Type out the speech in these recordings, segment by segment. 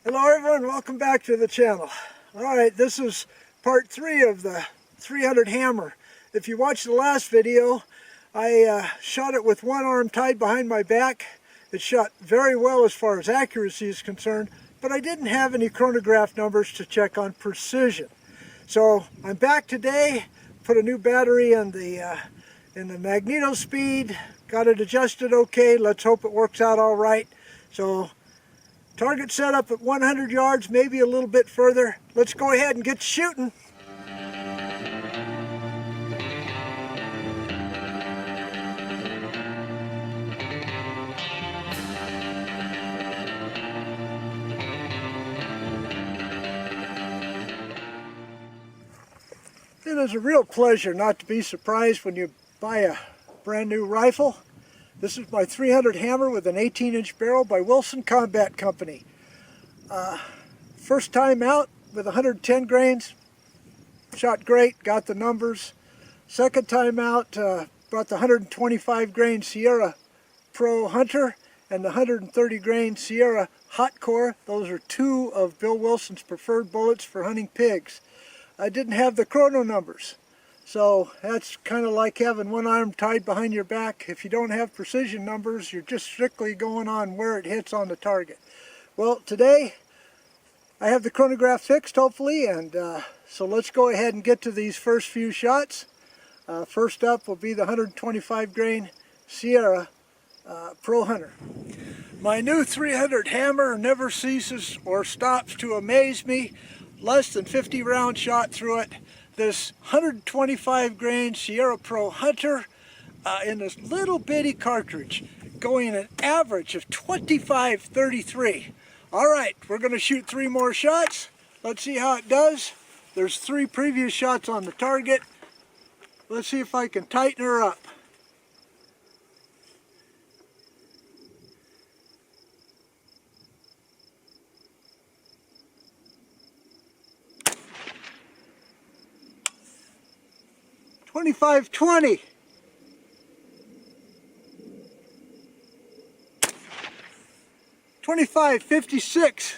Hello everyone, welcome back to the channel. Alright, this is part 3 of the 300 hammer. If you watched the last video, I shot it with one arm tied behind my back. It shot very well as far as accuracy is concerned, but I didn't have any chronograph numbers to check on precision. So I'm back today, put a new battery in the magneto speed, got it adjusted okay. Let's hope it works out all right. So target set up at 100 yards, maybe a little bit further. Let's go ahead and get shooting. It is a real pleasure not to be surprised when you buy a brand new rifle. This is my 300 hammer with an 18-inch barrel by Wilson Combat Company. First time out with 110 grains, shot great, got the numbers. Second time out, brought the 125 grain Sierra Pro Hunter and the 130 grain Sierra Hot Cor. Those are two of Bill Wilson's preferred bullets for hunting pigs. I didn't have the Chrono numbers. So that's kind of like having one arm tied behind your back. If you don't have precision numbers, you're just strictly going on where it hits on the target. Well, today I have the chronograph fixed, hopefully, and so let's go ahead and get to these first few shots. First up will be the 125 grain Sierra Pro Hunter. My new 300 hammer never ceases or stops to amaze me. Less than 50 round shot through it. This 125 grain Sierra Pro Hunter in this little bitty cartridge, going an average of 25.33. All right, we're going to shoot 3 more shots. Let's see how it does. There's 3 previous shots on the target. Let's see if I can tighten her up. $25.20. $25.56.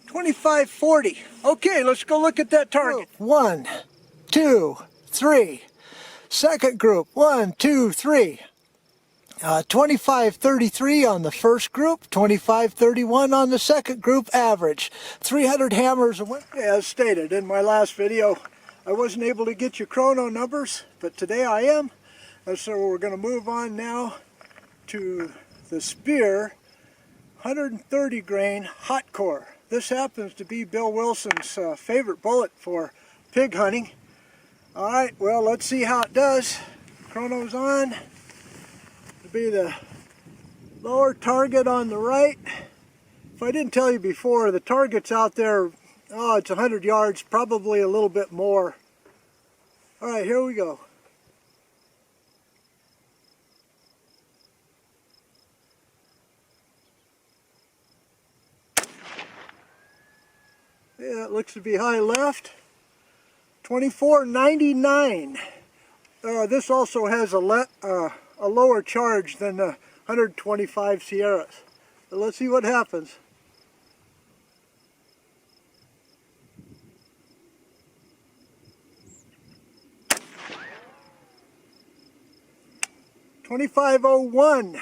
$25.40. Okay, let's go look at that target. 1, 2, 3. Second group, 1, 2, 3. 25.33 on the first group, 25.31 on the second group average. 300 hammers away. As stated in my last video, I wasn't able to get you chrono numbers, but today I am. So we're going to move on now to the Speer 130 grain Hot Cor. This happens to be Bill Wilson's favorite bullet for pig hunting. Alright, well, let's see how it does. Chrono's on. Be the lower target on the right. If I didn't tell you before, the target's out there, oh, it's 100 yards, probably a little bit more. All right, here we go. Yeah, it looks to be high left. 24.99. This also has a lower charge than the 125 Sierras. But let's see what happens. $25.01.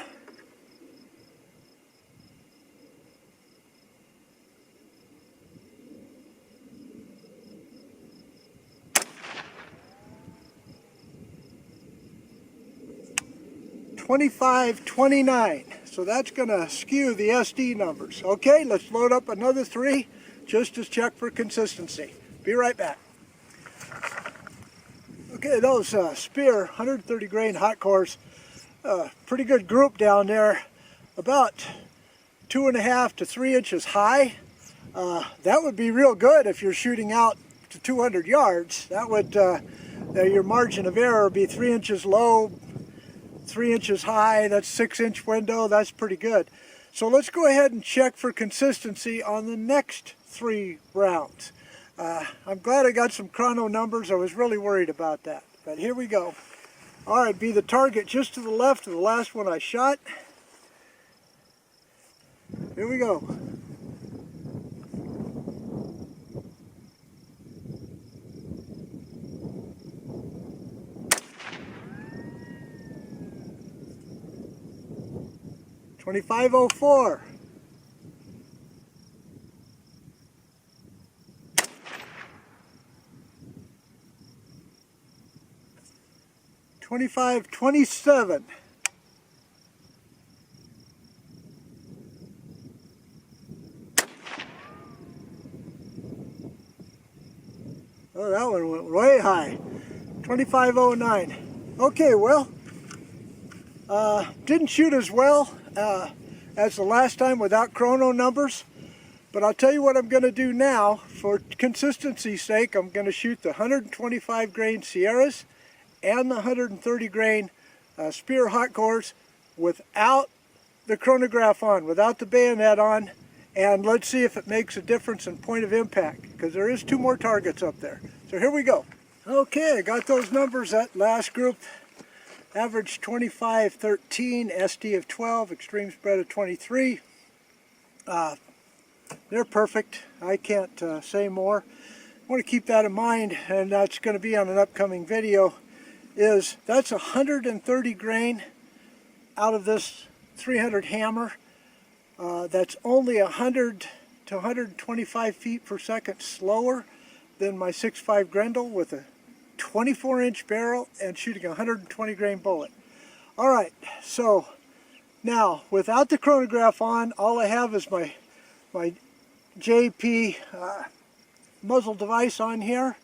$25.29. So that's going to skew the SD numbers. Okay, let's load up another 3 just to check for consistency. Be right back. Okay, those Speer 130 grain Hot Cors, pretty good group down there, about 2.5 to 3 inches high. That would be real good if you're shooting out to 200 yards. That would, your margin of error would be 3 inches low, 3 inches high. That's 6-inch window. That's pretty good. So let's go ahead and check for consistency on the next 3 rounds. I'm glad I got some chrono numbers. I was really worried about that, but here we go. Alright, be the target just to the left of the last one I shot. Here we go. $25.04. $25.27. Oh, that one went way high. $25.09. Okay, well, didn't shoot as well as the last time without chrono numbers, but I'll tell you what I'm going to do now. For consistency's sake, I'm going to shoot the 125 grain Sierras and the 130 grain Speer Hot Cors without the chronograph on, without the bayonet on, and let's see if it makes a difference in point of impact, because there is 2 more targets up there. So here we go. Okay, I got those numbers. That last group average 25-13, SD of 12, extreme spread of 23. They're perfect. I can't say more. I want to keep that in mind, and that's going to be on an upcoming video. That's 130 grain out of this 300 hammer. That's only 100 to 125 feet per second slower than my 6.5 Grendel with a 24-inch barrel and shooting a 120 grain bullet. Alright, so now without the chronograph on, all I have is my JP muzzle device on here.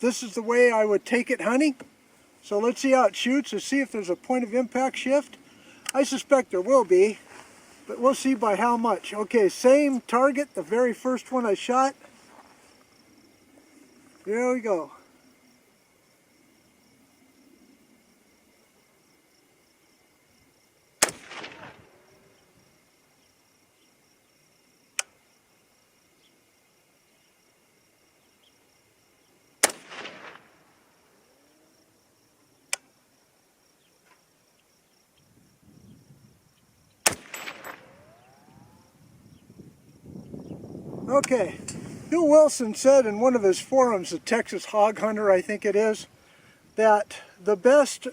This is the way I would take it hunting. So let's see how it shoots and see if there's a point of impact shift. I suspect there will be, but we'll see by how much. Okay, same target, the very first one I shot. There we go. Okay, Bill Wilson said in one of his forums, the Texas Hog Hunter I think it is, that the best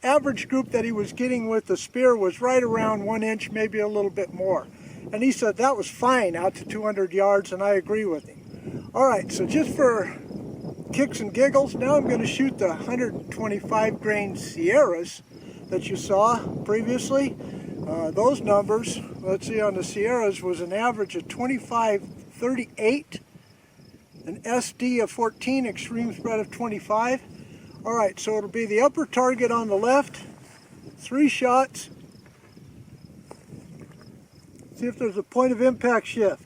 average group that he was getting with the Speer was right around 1 inch, maybe a little bit more. And he said that was fine out to 200 yards, and I agree with him. Alright, so just for kicks and giggles, now I'm going to shoot the 125 grain Sierras that you saw previously. Those numbers, let's see, on the Sierras was an average of 25.38, an SD of 14, extreme spread of 25. Alright, so it'll be the upper target on the left, 3 shots. See if there's a point of impact shift.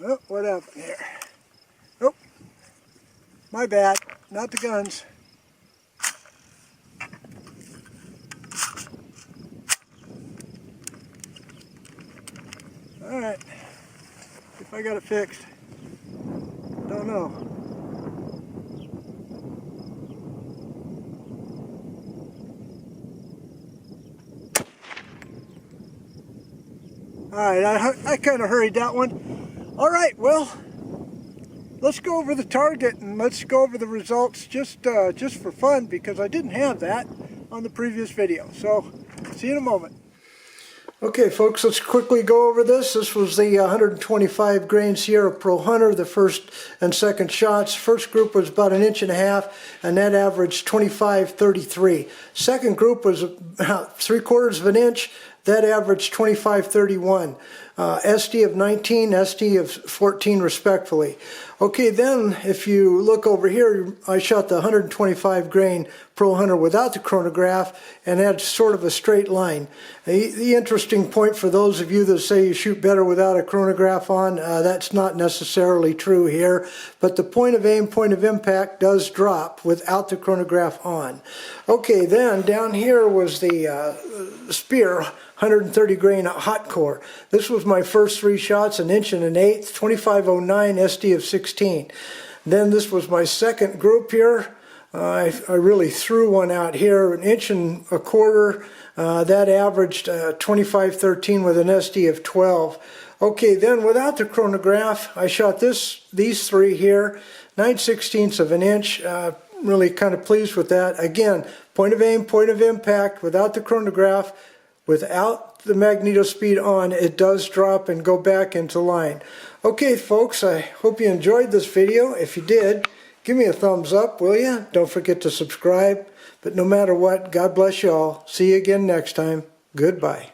Oh, what happened here? Oh, my bad, not the guns. Alright, if I got it fixed, don't know. Alright, I kind of hurried that one. Alright, well, let's go over the target and let's go over the results just for fun, because I didn't have that on the previous video. So, see you in a moment. Okay folks, let's quickly go over this. This was the 125 grain Sierra Pro Hunter, the first and second shots. First group was about 1.5 inches, and that averaged 25.33. Second group was about 3/4 of an inch. That averaged 25.31. SD of 19, SD of 14 respectfully. Okay, then if you look over here, I shot the 125 grain Pro Hunter without the chronograph and had sort of a straight line. The interesting point for those of you that say you shoot better without a chronograph on, that's not necessarily true here, but the point of aim, point of impact does drop without the chronograph on. Okay, then down here was the Speer 130 grain Hot Cor. This was my first 3 shots, 1 1/8 inch, 2509 SD of 16. Then this was my second group here. I really threw one out here, 1 1/4 inch. That averaged 2513 with an SD of 12. Okay, then without the chronograph, I shot these 3 here, 9/16 of an inch. Really kind of pleased with that. Again, point of aim, point of impact, without the chronograph, without the magneto speed on, it does drop and go back into line. Okay, folks, I hope you enjoyed this video. If you did, give me a thumbs up, will you? Don't forget to subscribe. But no matter what, God bless you all. See you again next time. Goodbye.